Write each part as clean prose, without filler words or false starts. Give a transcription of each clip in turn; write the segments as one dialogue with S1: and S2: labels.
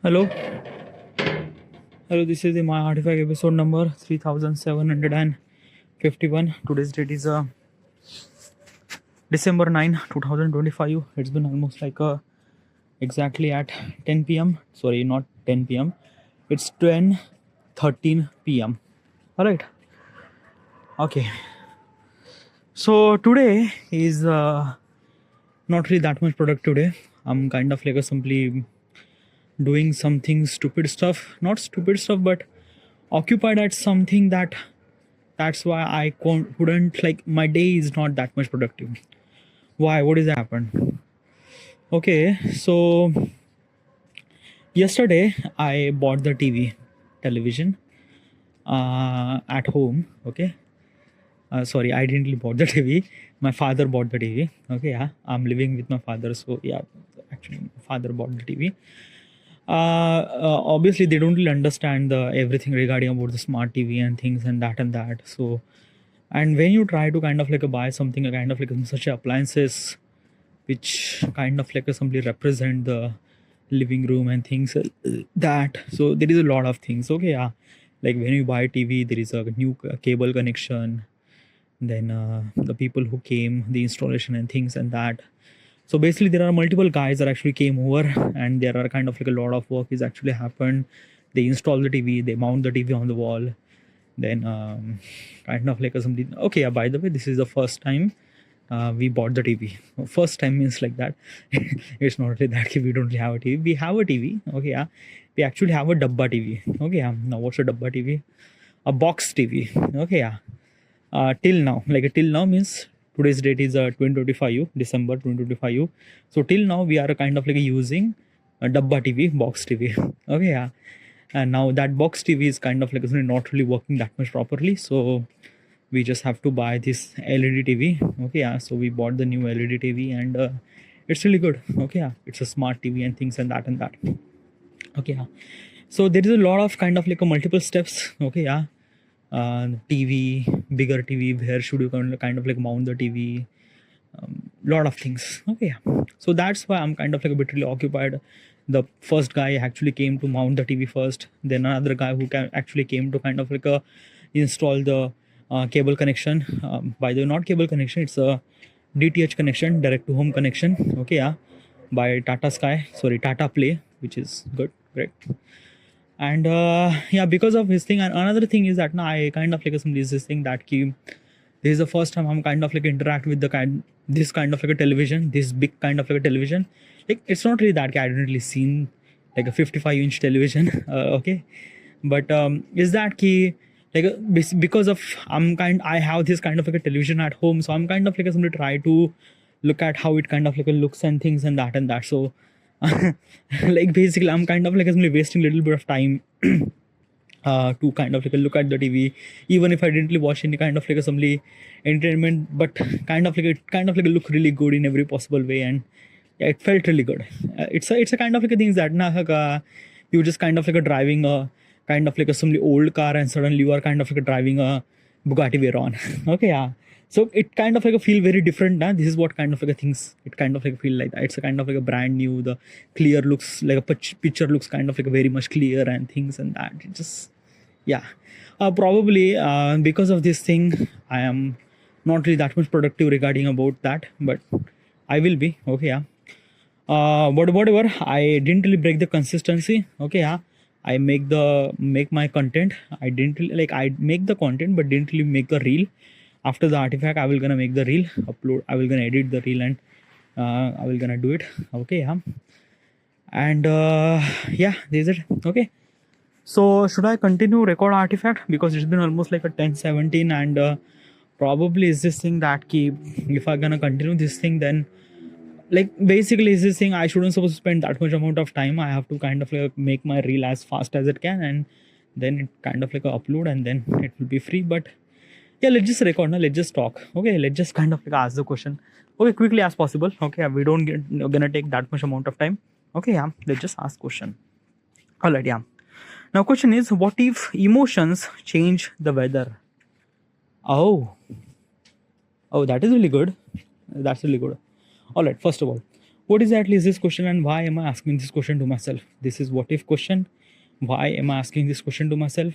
S1: Hello, hello. This is the My Artifact episode number 3751. Today's date is December 9, 2025. It's been almost like exactly at 10 p.m. Sorry, not 10 p.m. It's 10:13 p.m. All right. Okay. So today is not really that much productive day. I'm kind of like simply doing something stupid stuff, not stupid stuff, but occupied at something that's why I couldn't, like, my day is not that much productive. Why? What has happened? Okay, so yesterday I bought the television at home. Okay, sorry, I didn't really bought the TV. My father bought the TV. Okay, yeah, I'm living with my father, so yeah, actually my father bought the TV. Obviously they don't really understand everything regarding about the smart TV and things and that. So, and when you try to kind of like buy something kind of like such appliances which kind of like simply represent the living room and things that, so there is a lot of things. Okay, yeah, like when you buy TV there is a new cable connection, then the people who came, the installation and things and that. So basically there are multiple guys that actually came over, and there are kind of like a lot of work is actually happened. They install the TV, they mount the TV on the wall, then kind of like something. Okay, yeah, by the way, this is the first time we bought the TV. First time means like that. It's not really that we don't really have a TV. We have a TV. Okay, yeah, we actually have a dabba TV. Okay, yeah. Now what's a dabba TV? A box TV. Okay, yeah. Till now, like till now means today's date is 2025 December 2025. So till now we are kind of like using a dabba TV, box TV. Okay, yeah. And now that box TV is kind of like not really working that much properly, so we just have to buy this LED TV. Okay, yeah. So we bought the new LED TV, and it's really good. Okay, yeah. It's a smart TV and things and that. Okay, yeah. So there is a lot of kind of like multiple steps. Okay, yeah. TV, bigger TV, where should you kind of like mount the TV, lot of things. Okay, yeah. So that's why I'm kind of like a bit really occupied. The first guy actually came to mount the TV first, then another guy who actually came to kind of like install the cable connection. By the way, not cable connection, it's a DTH connection, direct to home connection. Okay, yeah, by Tata Play, which is good, great. And yeah, because of his thing. And another thing is that now I kind of like this thing that this is the first time I'm kind of like interact with this kind of like a television, this big kind of like a television. Like it's not really that I didn't really seen like a 55-inch television. Okay, but is that key, like because of I have this kind of like a television at home, so I'm kind of like somebody try to look at how it kind of like looks and things and that. So like basically I'm kind of like wasting a little bit of time to kind of like look at the TV, even if I didn't really watch any kind of like assembly entertainment, but kind of like look really good in every possible way, and yeah, it felt really good. It's a kind of like a things that you just kind of like driving a kind of like some old car, and suddenly you are kind of like driving a Bugatti Veyron. Okay, yeah. So it kind of like feel very different. This is what kind of like things it kind of like feel like that. It's a kind of like a brand new. The clear looks like a picture looks kind of like very much clear and things and that. It just, yeah. Probably because of this thing, I am not really that much productive regarding about that, but I will be. Okay, yeah. But whatever, I didn't really break the consistency. Okay, yeah. I make my content. I didn't really, like, I make the content but didn't really make the reel. After the artifact, I will gonna make the reel, upload. I will gonna edit the reel, and I will gonna do it. Okay, yeah. And yeah, this is it. Okay. So should I continue record artifact, because it's been almost like a 10:17, and probably is this thing that if I'm gonna continue this thing, then like basically is this thing I shouldn't supposed to spend that much amount of time. I have to kind of like make my reel as fast as it can, and then it kind of like upload, and then it will be free. But yeah, let's just record now. Let's just talk. Okay, let's just kind of like ask the question. Okay, quickly as possible. Okay, we don't gonna take that much amount of time. Okay, yeah, let's just ask question. Alright, yeah. Now question is, what if emotions change the weather? Oh, that is really good. That's really good. Alright, first of all, What exactly is this question, and why am I asking this question to myself? This is what if question. Why am I asking this question to myself?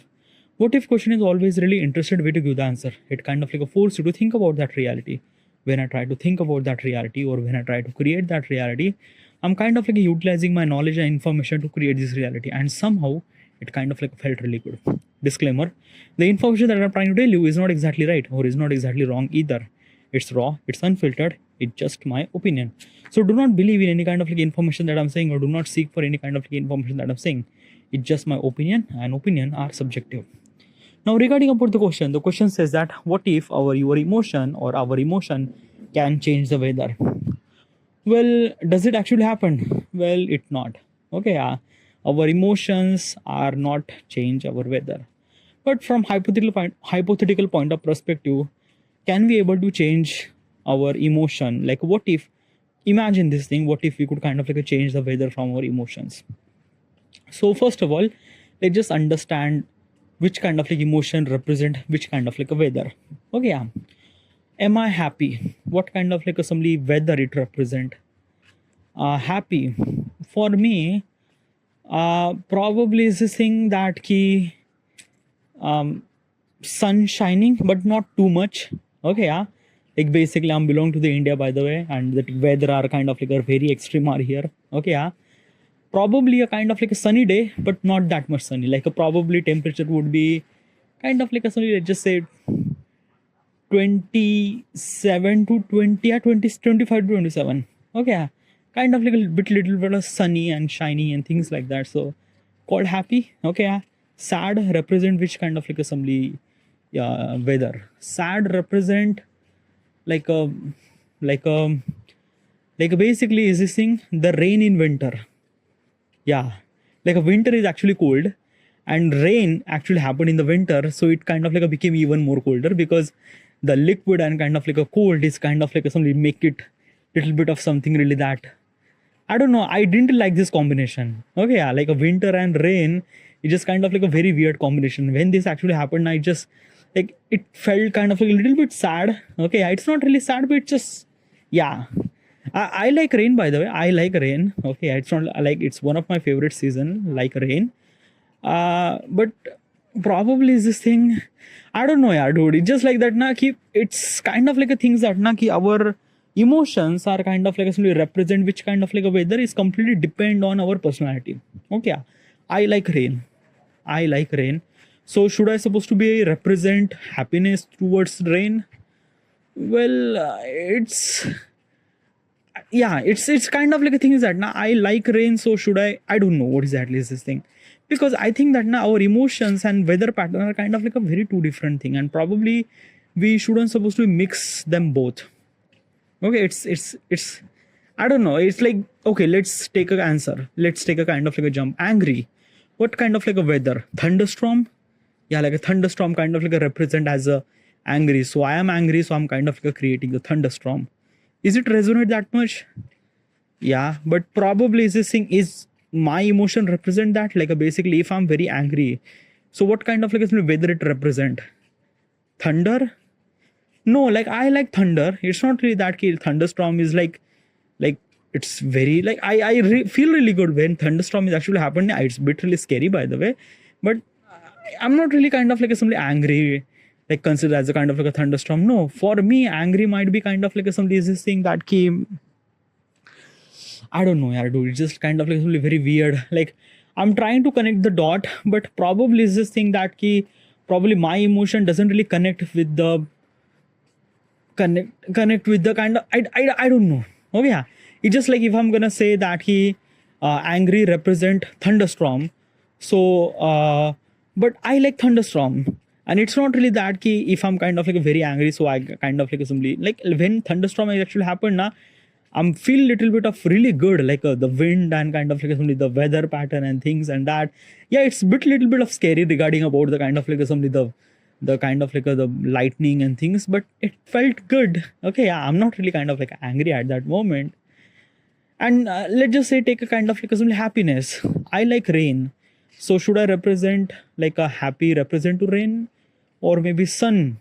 S1: What if question is always really interested way to give the answer. It kind of like a force you to think about that reality. When I try to think about that reality, or when I try to create that reality, I'm kind of like utilizing my knowledge and information to create this reality, and somehow it kind of like felt really good. Disclaimer: the information that I'm trying to tell you is not exactly right or is not exactly wrong either. It's raw, it's unfiltered, it's just my opinion. So do not believe in any kind of like information that I'm saying, or do not seek for any kind of like information that I'm saying. It's just my opinion, and opinion are subjective. Now, regarding about the question says that what if your emotion or our emotion can change the weather? Well, does it actually happen? Well, it not. Okay, yeah. Our emotions are not change our weather. But from hypothetical point of perspective, can we able to change our emotion? Like what if, imagine this thing, what if we could kind of like change the weather from our emotions? So first of all, let's just understand which kind of like emotion represent which kind of like a weather. Okay, yeah. Am I happy? What kind of like a assembly weather it represent? Happy. For me, probably is this thing that key sun shining, but not too much. Okay, yeah. Like basically, I'm belong to the India, by the way, and the weather are kind of like a very extreme are here. Okay, yeah. Probably a kind of like a sunny day, but not that much sunny. Like a probably temperature would be kind of like a sunny. Let's just say 27 to 20, yeah, 20, 25 to 27. Okay, yeah. Kind of like a little bit of sunny and shiny and things like that. So called happy. Okay, yeah. Sad represent which kind of like a assembly, yeah, weather. Sad represent like a like a like basically is this thing the rain in winter. Yeah, like a winter is actually cold, and rain actually happened in the winter, so it kind of like a became even more colder because the liquid and kind of like a cold is kind of like a something make it little bit of something really that I don't know. I didn't like this combination. Okay, yeah, like a winter and rain, it just kind of like a very weird combination. When this actually happened, I just like it felt kind of like a little bit sad. Okay, yeah, it's not really sad, but it's just yeah. I like rain, by the way. I like rain. Okay, it's not like it's one of my favorite season. Like rain, but probably is this thing. I don't know, yeah, dude. It's just like that. Na, ki, it's kind of like a things that na, ki our emotions are kind of like actually represent which kind of like a weather is completely depend on our personality. Okay, yeah. I like rain. I like rain. So should I supposed to be represent happiness towards rain? Well, it's yeah, it's kind of like a thing is that now I like rain, so should I don't know what exactly is this thing, because I think that now our emotions and weather pattern are kind of like a very two different thing, and probably we shouldn't supposed to mix them both. Okay, it's I don't know, it's like okay, let's take a answer, let's take a kind of like a jump. Angry, what kind of like a weather? Thunderstorm. Yeah, like a thunderstorm kind of like a represent as a angry, so I am angry, so I'm kind of like a creating a thunderstorm. Is it resonate that much? Yeah, but probably is this thing is my emotion represent that like a basically if I'm very angry, so what kind of like a weather it represent? Thunder? No, like I like thunder. It's not really that key. Thunderstorm is like it's very like feel really good when thunderstorm is actually happening. Yeah, it's a bit really scary, by the way, but I'm not really kind of like a somebody angry, like considered as a kind of like a thunderstorm. No, for me, angry might be kind of like a somebody is this thing that came. I don't know, yeah, dude. It's just kind of like really very weird. Like I'm trying to connect the dot, but probably is this thing that key. Probably my emotion doesn't really connect with the connect with the kind of I don't know. Okay, yeah. It's just like if I'm gonna say that he angry represent thunderstorm, so but I like thunderstorm, and it's not really that key if I'm kind of like very angry, so I kind of like assembly like when thunderstorm actually happened na, I'm feel little bit of really good like the wind and kind of like assembly the weather pattern and things and that. Yeah, it's bit little bit of scary regarding about the kind of like assembly the kind of like the lightning and things, but it felt good. Okay, yeah, I'm not really kind of like angry at that moment. And let's just say take a kind of like some happiness. I like rain, so should I represent like a happy represent to rain, or maybe sun?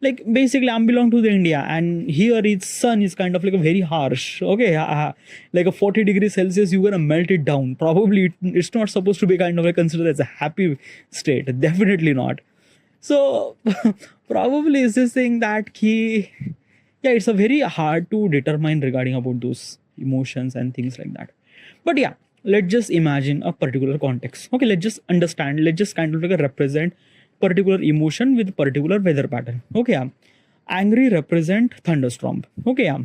S1: like basically I'm belong to the India, and here its sun is kind of like a very harsh. Okay, like a 40 degrees Celsius, you're gonna melt it down. Probably it's not supposed to be kind of like considered as a happy state. Definitely not. So probably is this thing that key. Yeah, it's a very hard to determine regarding about those emotions and things like that. But yeah, let's just imagine a particular context. Okay, let's just understand. Let's just kind of like represent particular emotion with particular weather pattern. Okay, yeah. Angry represent thunderstorm. Okay, yeah.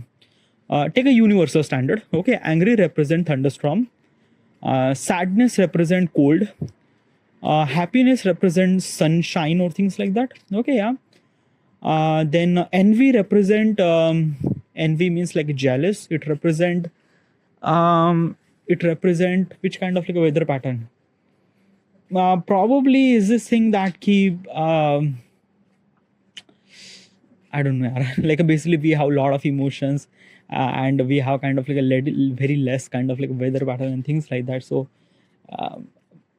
S1: Take a universal standard. Okay, angry represent thunderstorm. Sadness represent cold. Happiness represents sunshine or things like that. Okay, yeah. Then envy represent envy means like jealous. It represent which kind of like a weather pattern. Probably is this thing that keep I don't know. Like basically we have a lot of emotions, and we have kind of like very less kind of like weather pattern and things like that. So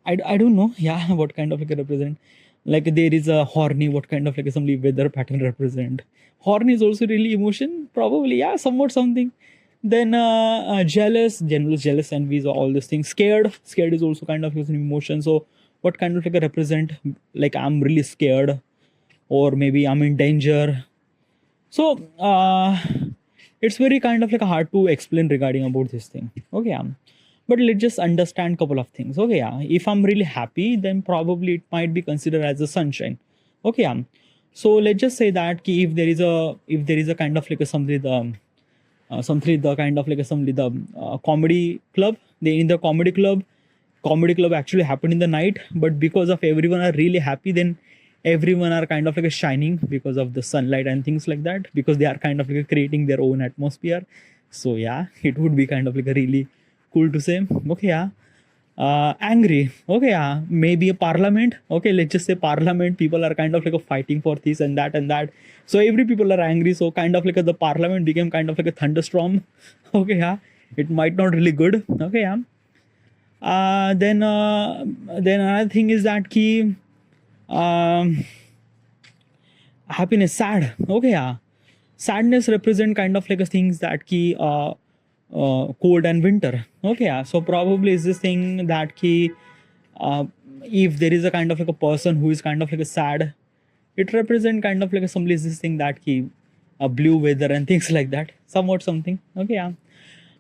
S1: I don't know. Yeah, what kind of like a represent. Like there is a horny. What kind of like some weather pattern represent? Horny is also really emotion. Probably yeah, somewhat something. Then jealous, envy, all these things. Scared is also kind of like an emotion. So what kind of like a represent? Like I'm really scared, or maybe I'm in danger. So it's very kind of like hard to explain regarding about this thing. Okay, but let's just understand couple of things. Okay, yeah. If I'm really happy, then probably it might be considered as a sunshine. Okay, so let's just say that if there is a kind of like a something the kind of like a something the comedy club. They in the comedy club actually happened in the night, but because of everyone are really happy, then everyone are kind of like a shining because of the sunlight and things like that, because they are kind of like creating their own atmosphere. So yeah, it would be kind of like a really cool to say. Okay, yeah. Angry. Okay, yeah. Maybe a parliament. Okay, let's just say parliament. People are kind of like a fighting for this and that and that. So every people are angry. So kind of like the parliament became kind of like a thunderstorm. Okay, yeah. It might not really good. Okay, yeah. Then another thing is that key. Um, Happiness, sad. Okay, yeah. Sadness represent kind of like a things that key cold and winter. Okay, yeah. So probably is this thing that key if there is a kind of like a person who is kind of like a sad, it represent kind of like a somebody is this thing that key blue weather and things like that. Somewhat something. Okay, yeah.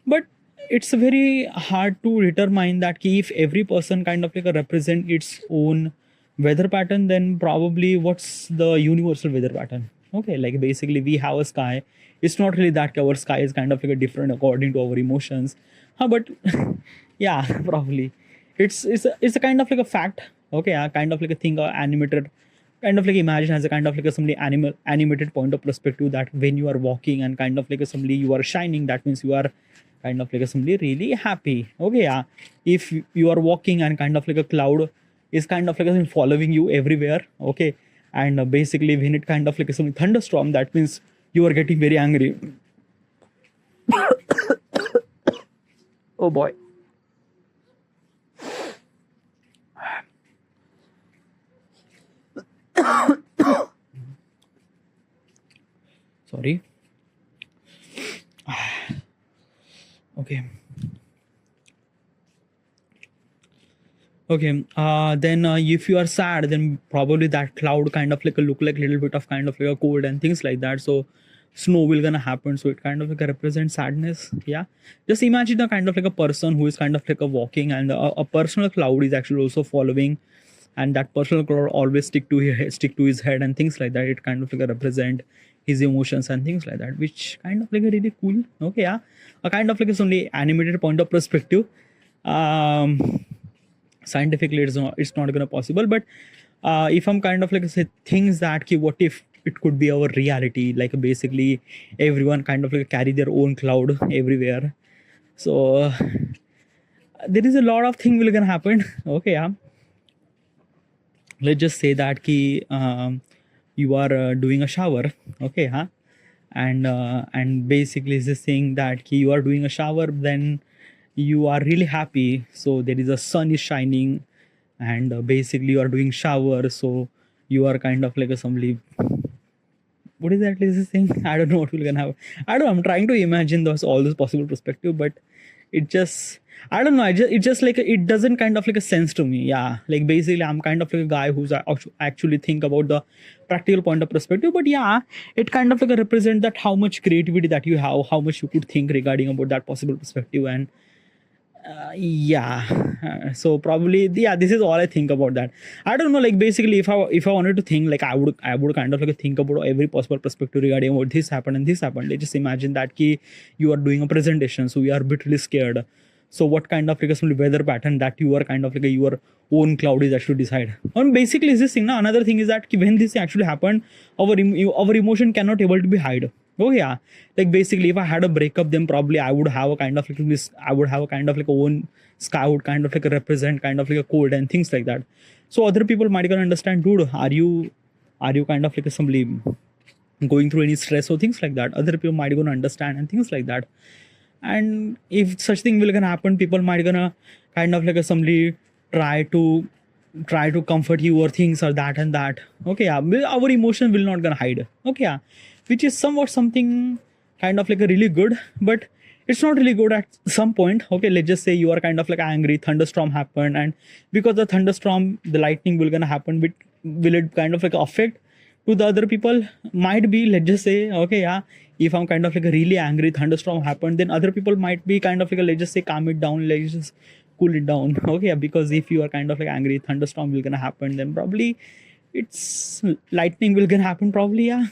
S1: But it's very hard to determine that key if every person kind of like a represent its own weather pattern, then probably what's the universal weather pattern. Okay, like basically we have a sky. It's not really that our sky is kind of like a different according to our emotions. But yeah, probably it's a kind of like a fact. Okay, kind of like a thing animated, kind of like imagine as a kind of like a somebody animated point of perspective, that when you are walking and kind of like a somebody you are shining, that means you are kind of like a somebody really happy. Okay, yeah. If you are walking and kind of like a cloud is kind of like following you everywhere. Okay, and basically when it kind of like some thunderstorm, that means you are getting very angry. Oh boy. Sorry. Okay. Okay, then if you are sad, then probably that cloud kind of like a look like a little bit of kind of like a cold and things like that. So snow will gonna happen. So it kind of like represents sadness. Yeah, just imagine the kind of like a person who is kind of like a walking, and a personal cloud is actually also following, and that personal cloud always stick to his head and things like that. It kind of like a represent his emotions and things like that, which kind of like a really cool. Okay, yeah, a kind of like it's only animated point of perspective. Scientifically it's not gonna possible, but if I'm kind of like say things that what if it could be our reality, like basically everyone kind of like carry their own cloud everywhere. So there is a lot of thing will gonna happen. Okay, yeah. Let's just say that you are doing a shower. Okay, huh? And basically this thing that you are doing a shower, then you are really happy, so there is a sun is shining, and basically you are doing shower, so you are kind of like a somebody what is that this thing? I don't know what we're gonna have. I don't know. I'm trying to imagine all those possible perspective, but it just, I don't know. It just like, it doesn't kind of like a sense to me. Yeah, like basically I'm kind of like a guy who's actually think about the practical point of perspective. But yeah, it kind of like represent that how much creativity that you have, how much you could think regarding about that possible perspective. And yeah, so probably, yeah, this is all I think about that. I don't know, like basically if I wanted to think, like I would kind of like think about every possible perspective regarding what this happened and this happened. Like just imagine that ki you are doing a presentation, so you are a bit really scared. So what kind of like a weather pattern that you are kind of like your own cloud is actually decide. And basically is this thing now. Another thing is that when this actually happened, our emotion cannot able to be hide. Oh yeah, like basically if I had a breakup, then probably I would have a kind of like this, I would have a kind of like a own sky would kind of like a represent kind of like a cold and things like that. So other people might gonna understand, dude, are you kind of like a somebody going through any stress or things like that. Other people might gonna understand and things like that. And if such thing will gonna happen, people might gonna kind of like a somebody try to comfort you or things or that and that. Okay, yeah, our emotion will not gonna hide. Okay, yeah, which is somewhat something kind of like a really good, but it's not really good at some point. Okay, let's just say you are kind of like angry, thunderstorm happened, and because the thunderstorm, the lightning will gonna happen, but will it kind of like affect to the other people? Might be, let's just say, okay, yeah, if I'm kind of like a really angry, thunderstorm happened, then other people might be kind of like let's just say calm it down, let's just cool it down. Okay, because if you are kind of like angry, thunderstorm will gonna happen, then probably it's lightning will gonna happen probably. Yeah,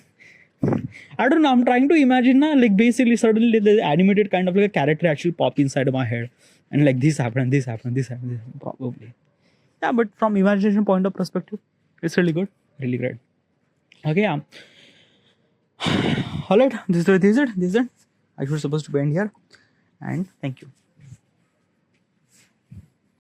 S1: I don't know, I'm trying to imagine now, like basically suddenly the animated kind of like a character actually pop inside of my head, and like this happened, this happened, this happened, this happened, probably. Yeah, but from imagination point of perspective, it's really good, really great. Okay, yeah. All right, this is it. I was supposed to end here, and thank you.